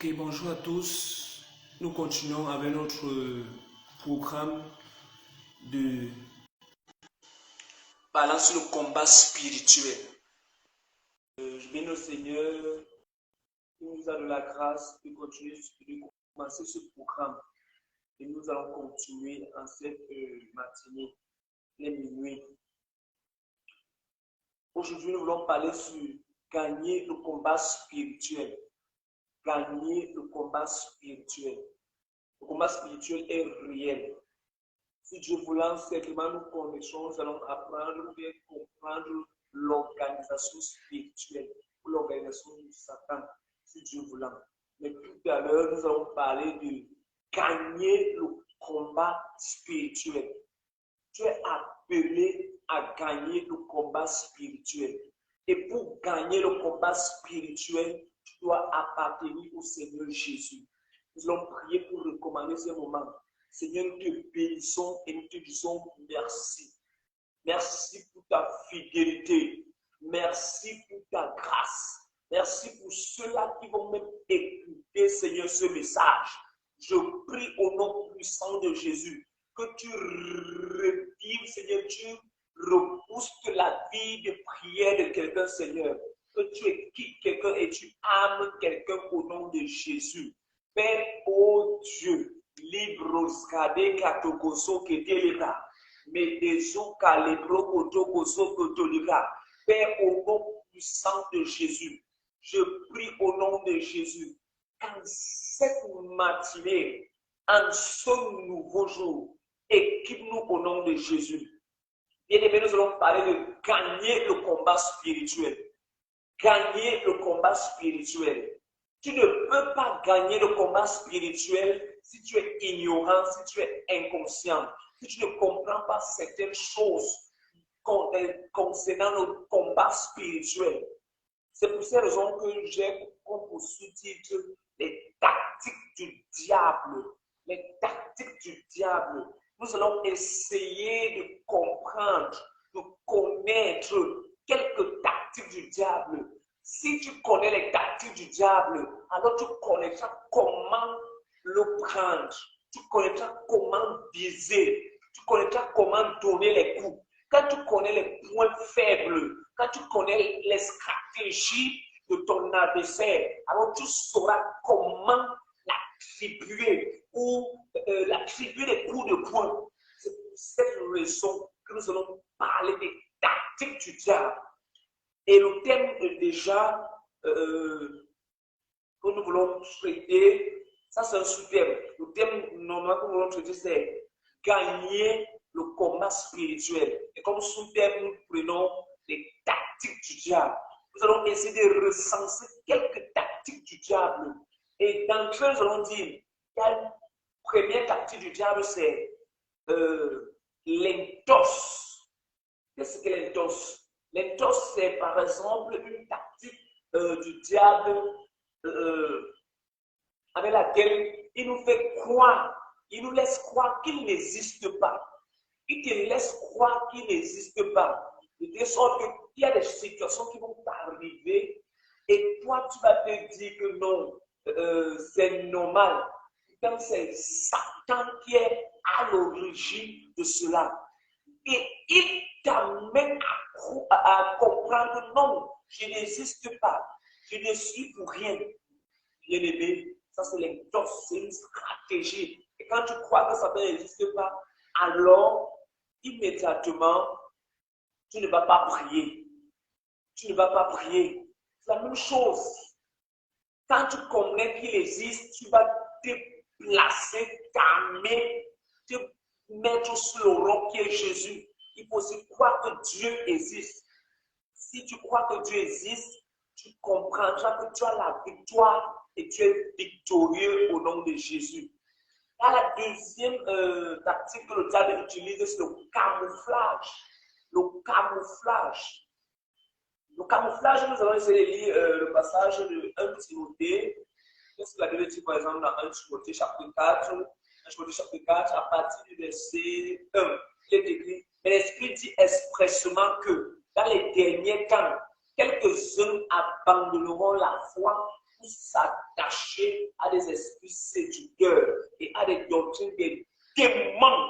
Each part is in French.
Ok, bonjour à tous. Nous continuons avec notre programme de parlant sur le combat spirituel. Je bénis le Seigneur qui nous a de la grâce de continuer, de commencer ce programme. Et nous allons continuer en cette matinée, les minuit. Aujourd'hui, nous voulons parler sur gagner le combat spirituel. Gagner le combat spirituel. Le combat spirituel est réel. Si Dieu voulant, certainement nous connaissons, nous allons apprendre ou bien comprendre l'organisation spirituelle ou l'organisation du Satan, si Dieu voulant. Mais tout à l'heure, nous allons parler de gagner le combat spirituel. Tu es appelé à gagner le combat spirituel. Et pour gagner le combat spirituel, tu dois appartenir au Seigneur Jésus. Nous allons prier pour recommander ce moment. Seigneur, nous te bénissons et nous te disons merci. Merci pour ta fidélité. Merci pour ta grâce. Merci pour ceux-là qui vont même écouter, Seigneur, ce message. Je prie au nom puissant de Jésus que tu revives, Seigneur, tu reboostes la vie de prière de quelqu'un, Seigneur. Que tu équipes quelqu'un et tu âmes quelqu'un au nom de Jésus. Père, oh Dieu, libros kade katokoso keteleka, medezo kalebro kotokoso kotolika. Père, au nom puissant de Jésus, je prie au nom de Jésus, qu'en cette matinée, en ce nouveau jour, équipe-nous au nom de Jésus. Bien-aimés, nous allons parler de gagner le combat spirituel. Gagner le combat spirituel. Tu ne peux pas gagner le combat spirituel si tu es ignorant, si tu es inconscient, si tu ne comprends pas certaines choses concernant le combat spirituel. C'est pour cette raison que j'ai comme sous-titre les tactiques du diable. Les tactiques du diable. Nous allons essayer de comprendre, de connaître quelques tactiques du diable. Si tu connais les tactiques du diable, alors tu connaîtras comment le prendre. Tu connaîtras comment viser. Tu connaîtras comment donner les coups. Quand tu connais les points faibles, quand tu connais les stratégies de ton adversaire, alors tu sauras comment l'attribuer ou l'attribuer les coups de poing. C'est pour cette raison que nous allons parler des tactiques du diable. Et le thème déjà que nous voulons traiter, ça c'est un sous-thème. Le thème normalement que nous voulons traiter, c'est gagner le combat spirituel. Et comme sous-thème, nous prenons les tactiques du diable. Nous allons essayer de recenser quelques tactiques du diable. Et d'entre eux, nous allons dire, la première tactique du diable, c'est l'entorse. Qu'est-ce que l'entorse? L'entorse, c'est par exemple une tactique du diable avec laquelle il nous fait croire, il nous laisse croire qu'il n'existe pas. Il te laisse croire qu'il n'existe pas. De telle sorte qu'il y a des situations qui vont t'arriver et toi, tu vas te dire que non, c'est normal. Comme c'est Satan qui est à l'origine de cela. Et il t'amène à comprendre que non, je n'existe pas. Je ne suis pour rien. Bien-aimé, ça c'est l'entorse, c'est une stratégie. Et quand tu crois que Satan n'existe pas, alors immédiatement, tu ne vas pas prier. Tu ne vas pas prier. C'est la même chose. Quand tu connais qu'il existe, tu vas te placer, t'armer, te mettre sur le roc qui est Jésus. Il faut aussi croire que Dieu existe. Si tu crois que Dieu existe, tu comprendras que tu as la victoire et tu es victorieux au nom de Jésus. Là, la deuxième tactique que le diable utilise, c'est le camouflage. Le camouflage. Le camouflage, nous allons essayer de lire le passage de 1 Timothée. Qu'est-ce que la Bible dit, par exemple, dans 1 Timothée, chapitre 4, 1 Timothée, chapitre 4, à partir du verset 1, il est écrit, mais l'Esprit dit expressément que dans les derniers temps, quelques-uns abandonneront la foi pour s'attacher à des esprits séducteurs et à des doctrines des démons.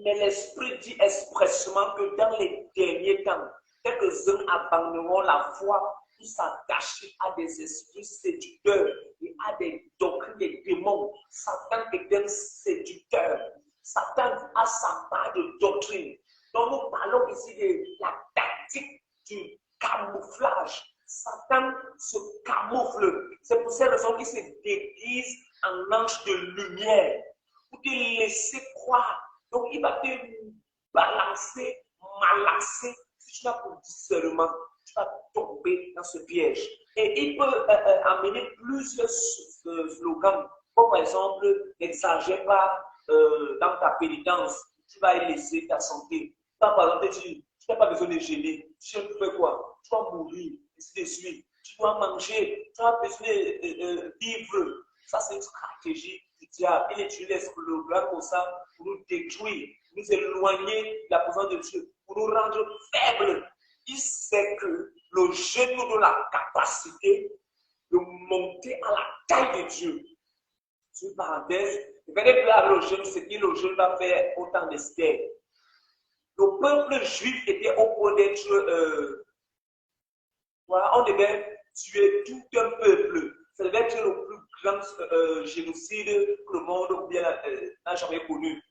Mais l'Esprit dit expressément que dans les derniers temps, quelques-uns abandonneront la foi pour s'attacher à des esprits séducteurs et à des doctrines des démons. Satan est un séducteur. Satan a sa part de doctrine. Donc nous parlons ici de la tactique du camouflage. Satan se camoufle. C'est pour cette raison qu'il se déguise en ange de lumière pour te laisser croire. Donc il va te balancer, malaxer. Si tu n'as pas de discernement, tu vas tomber dans ce piège. Et il peut amener plusieurs slogans, comme par exemple, n'exagère pas dans ta pénitence, tu vas y laisser ta santé. Par exemple, tu n'as pas besoin de gêner. Tu fais quoi? Tu vas mourir, ainsi de suite. Tu dois manger, tu as besoin de vivre. Ça, c'est une stratégie du diable. Il utilise les slogans comme ça pour nous détruire, nous éloigner de la présence de Dieu, pour nous rendre faibles. Il sait que le jeune nous donne la capacité de monter à la taille de Dieu. Sur une parenthèse, je vais dire au jeune ce que le jeune va faire au temps d'Esther. Le peuple juif était au point d'être. Voilà, on devait tuer tout un peuple. Ça devait être le plus grand génocide que le monde ou bien n'a jamais connu.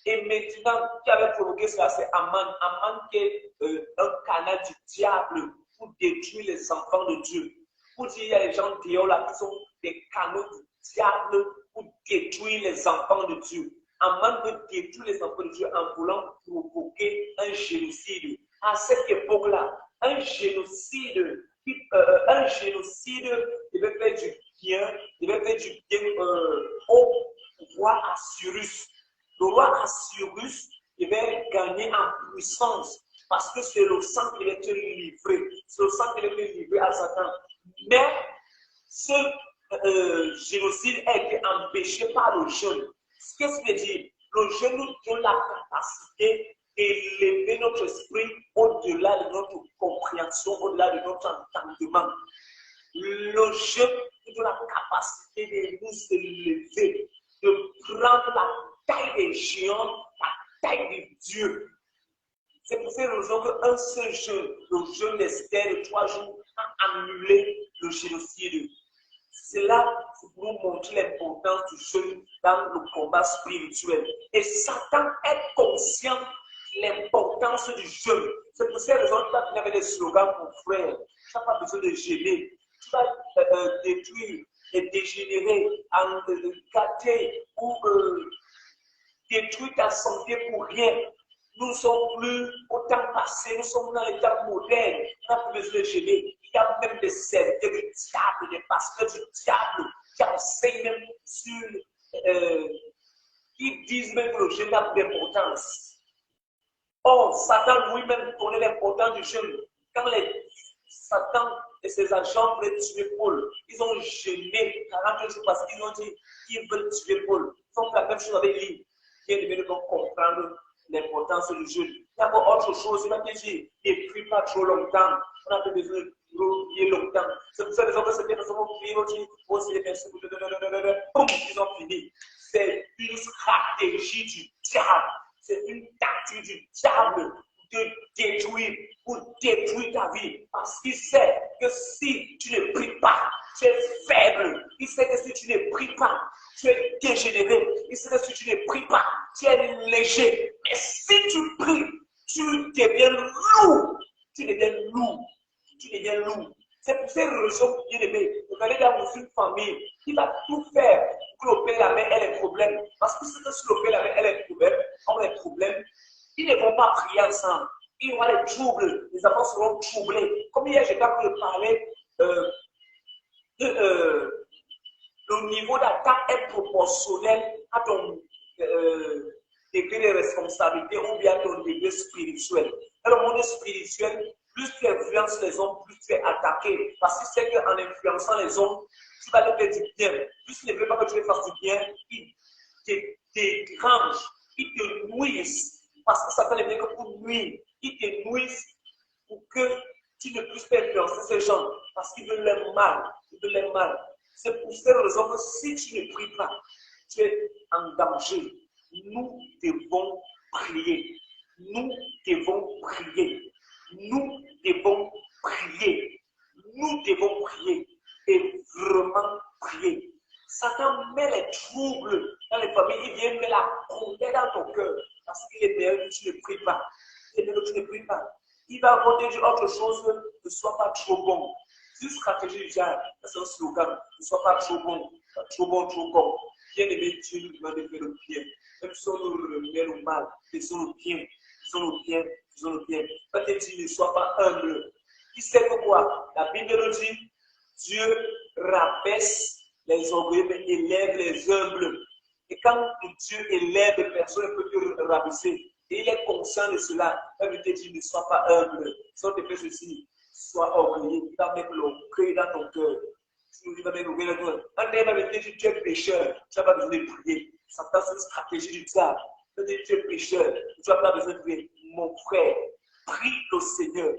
Et maintenant, qui avait provoqué cela, c'est Aman. Aman qui est un canal du diable pour détruire les enfants de Dieu. Pour dire, il y a des gens dehors là qui sont des canaux du diable pour détruire les enfants de Dieu. Aman veut détruire les enfants de Dieu en voulant provoquer un génocide. À cette époque-là, un génocide devait faire du bien, au roi Assyrus. Le roi Assyrus devait gagner en puissance parce que c'est le sang qui devait être livré. C'est le sang qui devait être livré à Satan. Mais ce génocide a été empêché par le jeûne. Qu'est-ce que veut dire? Le jeûne nous donne la capacité d'élever notre esprit au-delà de notre compréhension, au-delà de notre entendement. Le jeûne nous donne la capacité de nous élever, de prendre la taille des géants, la taille de Dieu. C'est pour cette raison qu'un seul jeûne, le jeûne d'Esther de 3 jours, a annulé le génocide. C'est là pour nous montrer l'importance du jeûne dans le combat spirituel. Et Satan est conscient de l'importance du jeûne. C'est pour cette raison qu'il va venir des slogans pour frère. Tu n'as pas besoin de gêner. Tu vas détruire et dégénérer, en gâter ou détruire ta santé pour rien. Nous ne sommes plus au temps passé, nous sommes dans les temps modernes. On n'a plus besoin de gêner. Il y a même des serviteurs du diable, des pasteurs du diable qui enseignent même sur. Qui disent même que le jeûne n'a plus d'importance. Or, Satan lui-même connaît l'importance du jeûne. Quand Satan et ses agents voulaient tuer Paul, ils ont jeûné 40 jours parce qu'ils ont dit qu'ils veulent tuer Paul. Ils ont fait la même chose avec lui. Bien devenu donc comprendre l'importance du jeûne. Il y a encore autre chose, il va te dire, ne prie pas trop longtemps. On n'a pas besoin de prier longtemps. C'est pour ça que les hommes se mettent dans son prier, ils aussi les personnes, boum, ils ont fini. C'est une stratégie du diable. C'est une tactique du diable pour détruire ta vie. Parce qu'il sait que si tu ne pries pas, tu es faible. Il sait que si tu ne pries pas, tu es dégénéré. Il sait que si tu ne pries pas, tu es léger. Mais si tu pries, tu deviens lourd. Tu deviens lourd. Tu deviens lourd. C'est pour ces raisons, bien aimé, vous allez dans une famille qui va tout faire pour que le père et la mère aient les problèmes. Parce que si le père et la mère aient les problèmes, ils ne vont pas prier ensemble. Il y aura des troubles. Les enfants seront troublés. Comme hier, j'ai pas pu parler le niveau d'attaque est proportionnel à ton degré de responsabilité ou bien à ton degré spirituel. Dans le monde spirituel, plus tu influences les hommes, plus tu es attaqué. Parce que c'est qu'en influençant les hommes, tu vas leur faire du bien. Plus tu ne veux pas que tu les fasses du bien, ils te dérangent, ils te nuisent. Parce que Satan ne vient que pour nuire. Ils te nuisent pour que tu ne puisses pas influencer ces gens. Parce qu'ils veulent leur mal. Ils veulent leur mal. C'est pour cette raison que si tu ne pries pas, tu es en danger. Nous devons prier. Nous devons prier. Nous devons prier. Nous devons prier. Et vraiment prier. Satan met les troubles dans les familles. Il vient mettre la colère dans ton cœur. Parce qu'il est meilleur que tu ne pries pas. Il est meilleur que tu ne pries pas. Il va raconter autre chose, ne sois pas trop bon. C'est une stratégie du diable. C'est un slogan. Ne sois pas trop bon. Trop bon, trop bon. Bien aimé, Dieu nous demande de faire le bien. Même si on nous remet le mal, faisons le bien. Faisons le bien. Faisons le bien. Quand il dit ne sois pas humble, il sait que quoi? La Bible nous dit Dieu rabaisse les orgueilleux mais élève les humbles. Et quand Dieu élève, personne ne peut te rabaisser. Et il est conscient de cela. Il te dit ne sois pas humble. Si on te fait ceci, sois orgueilleux. Il va mettre l'orgueil dans ton cœur. Il va mettre l'orgueil dans ton cœur. Un homme va te dire tu es pécheur. Tu n'as pas besoin de prier. Ça passe une stratégie du diable. Il va te dire tu es pécheur. Tu n'as pas besoin de prier. Mon frère, prie le Seigneur.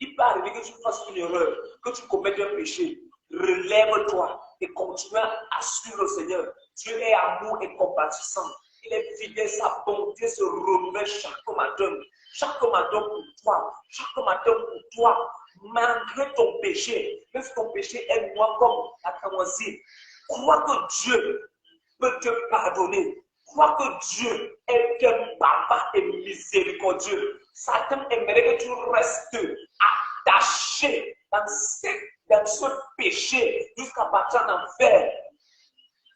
Il peut arriver que tu fasses une erreur, que tu commettes un péché. Relève-toi et continue à suivre le Seigneur. Dieu est amour et compatissant. Il est fidèle, sa bonté se renouvelle chaque matin. Chaque matin pour toi. Chaque matin pour toi. Malgré ton péché, même si ton péché est noir comme la cramoisine, crois que Dieu peut te pardonner. Crois que Dieu est un papa et miséricordieux. Satan aimerait que tu restes attaché dans ce péché jusqu'à partir en enfer.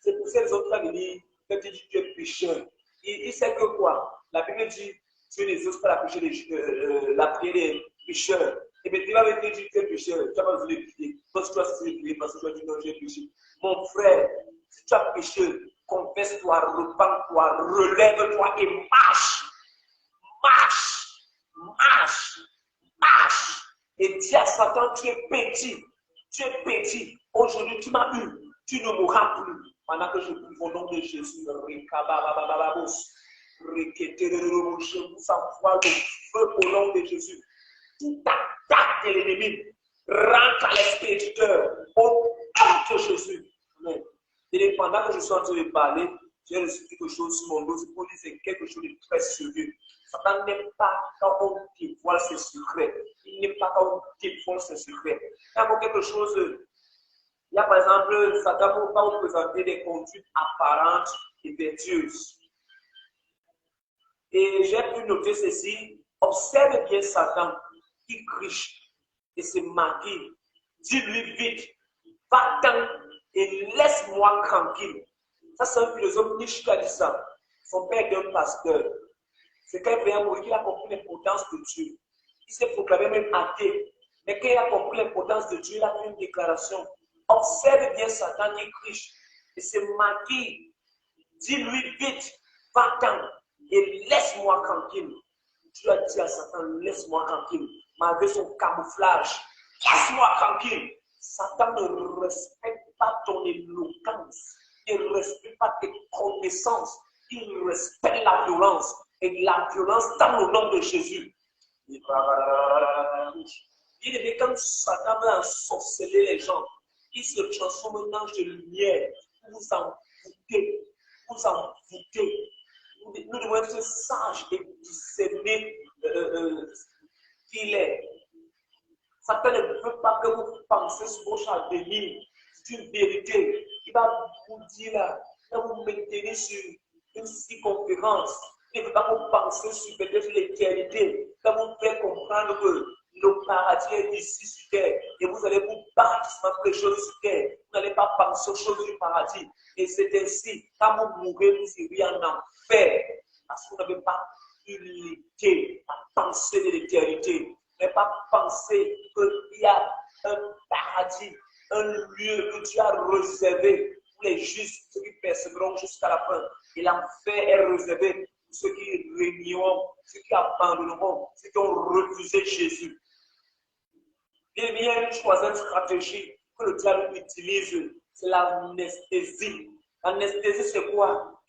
C'est pour ces autres familles que tu dis que tu es pécheur. Il sait que quoi? La Bible dit Dieu n'exauce pas la prière des pécheurs. Et bien, tu vas me dire que tu es pécheur. Tu n'as pas besoin de prier. Parce que tu as cessé de prier parce que tu as dit non, j'ai péché. Mon frère, si tu as péché, confesse-toi, repens-toi, relève-toi et marche. Marche. Marche. Marche. Et dis à Satan, tu es petit. Tu es petit. Aujourd'hui, tu m'as eu. Tu ne mourras plus. Pendant que je prie au nom de Jésus, je vous envoie le feu au nom de Jésus. Toute attaque de l'ennemi rentre à l'expéditeur au nom de Jésus. Amen. Et pendant que je suis en train de parler, j'ai reçu quelque chose sur mon dos. C'est pour dire que c'est quelque chose de très sérieux. Satan n'aime pas quand on dévoile ses secrets. Il n'aime pas quand on dévoile ses secrets. Quand quelque chose. Il y a par exemple, Satan ne peut pas vous présenter des conduites apparentes et vertueuses. Et j'ai pu noter ceci. Observe bien Satan qui criche et se maquille. Dis-lui vite, va-t'en et laisse-moi tranquille. Ça, c'est un philosophe Nietzsche qui a dit ça. Son père est un pasteur. C'est quand il est mourir qu'il a compris l'importance de Dieu. Il s'est proclamé même athée. Mais quand il a compris l'importance de Dieu, il a fait une déclaration. Observe bien Satan qui criche et se maquille. Dis-lui vite, va-t'en et laisse-moi tranquille. Tu as dit à Satan, laisse-moi tranquille. Malgré son camouflage, laisse-moi tranquille. Satan ne respecte pas ton éloquence. Il ne respecte pas tes connaissances. Il respecte la violence. Et la violence dans le nom de Jésus. Il est quand Satan veut ensorceler les gens. Il se transforme en ange de lumière. Vous en foutez. Vous en foutez. Nous devons être sages et discerner qu'il est. Satan ne veut pas que vous pensiez sur vos avenir. C'est une vérité. Il va vous dire là, il va vous maintenir sur une circonférence. Il ne veut pas vous penser sur peut-être l'éternité. Il va vous faire comprendre que le paradis est ici sur terre. Et vous allez vous battre sur quelque chose sur terre. Vous n'allez pas penser aux choses du paradis. Et c'est ainsi, quand vous mourrez, vous irez en enfer. Parce que vous n'avez pas eu l'idée à penser de l'éternité. Vous n'avez pas pensé qu'il y a un paradis, un lieu que Dieu a réservé pour les justes, ceux qui persévéreront jusqu'à la fin. Et l'enfer est réservé pour ceux qui régneront, ceux qui abandonneront, ceux qui ont refusé Jésus. Il y a une troisième stratégie que le diable utilise, c'est l'anesthésie. L'anesthésie, c'est quoi?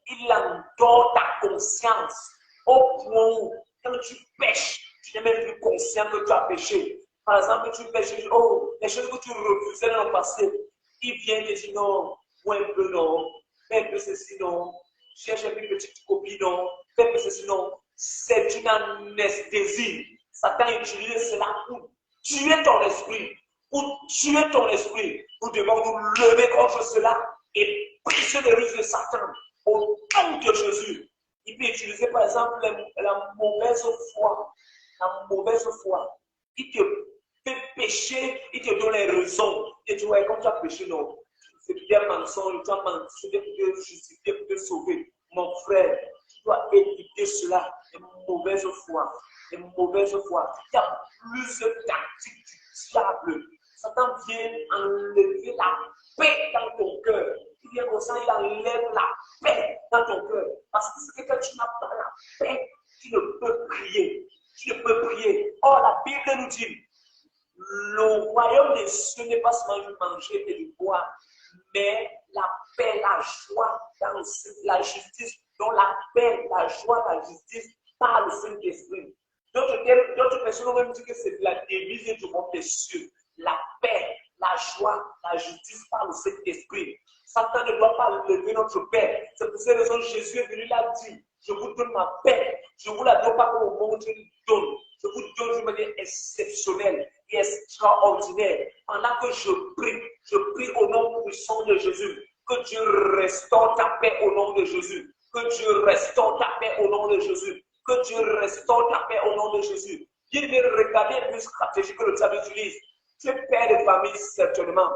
Il endort ta conscience au point où, quand tu pêches, tu n'es même plus conscient que tu as péché. Par exemple, tu pêches, oh, les choses que tu refusais dans le passé, il vient te dire non, bois un peu non, fais un peu ceci non, cherche une petite copine non, fais un peu ceci non. C'est une anesthésie. Satan utilise cela pour tuer ton esprit. Pour tuer ton esprit. Nous devons nous lever contre cela et briser les ruses de Satan au nom de Jésus. Il peut utiliser par exemple la mauvaise foi. La mauvaise foi. Il te fait pécher, il te donne les raisons. Et tu vois, comme tu as péché, non. C'est bien mensonge, tu as menti, pour te justifier, pour te sauver. Mon frère, tu dois éviter cela. Une mauvaise foi. Une mauvaise foi. Il y a plusieurs tactiques du diable. Satan vient enlever la paix dans ton cœur. Il vient comme ça, il enlève la paix dans ton cœur. Parce que c'est que quand tu n'as pas la paix, tu ne peux prier. Tu ne peux prier. Or, la Bible nous dit, le royaume des cieux n'est pas seulement du manger et du boire, mais la paix, la joie, dans la justice, dont la paix, la joie, la justice par le Saint-Esprit. D'autres personnes ont même dit que c'est la devise du royaume des cieux. La paix, la joie, la justice par le Saint-Esprit. Satan ne doit pas lever notre paix. C'est pour cette raison que Jésus est venu là dire, je vous donne ma paix. Je ne vous la donne pas comme au monde donne. Je vous donne d'une manière exceptionnelle et extraordinaire. Pendant que je prie au nom puissant de Jésus. Que Dieu restaure ta paix au nom de Jésus. Que Dieu restaure ta paix au nom de Jésus. Que Dieu restaure ta paix au nom de Jésus. Il veut regarder une stratégie que le diable utilise. Tu es père de famille, certainement.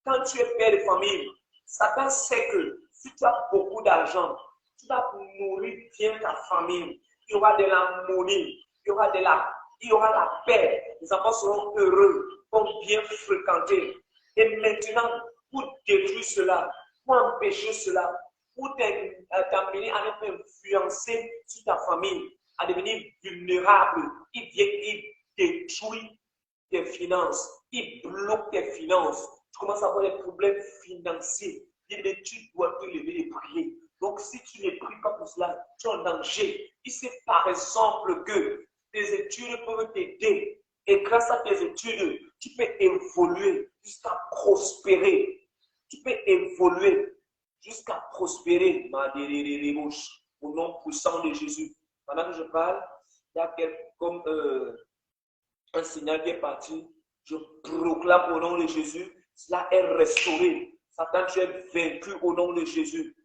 Quand tu es père de famille, Satan sait que si tu as beaucoup d'argent, tu vas nourrir bien ta famille. Il y aura de l'harmonie, il y aura la paix. Les enfants seront heureux, vont bien fréquenter. Et maintenant, pour détruire cela, pour empêcher cela, pour t'amener à être influencé sur ta famille, à devenir vulnérable, il vient, il détruit tes finances, il bloque tes finances. Tu commences à avoir des problèmes financiers. Mais tu dois te lever et prier. Donc, si tu ne pries pas pour cela, tu es en danger. Il sait par exemple que tes études peuvent t'aider. Et grâce à tes études, tu peux évoluer jusqu'à prospérer. Tu peux évoluer jusqu'à prospérer. Au nom puissant de Jésus. Pendant que je parle, il y a comme un signal qui est parti. Je proclame au nom de Jésus. Cela est restauré. Satan, tu es vaincu au nom de Jésus.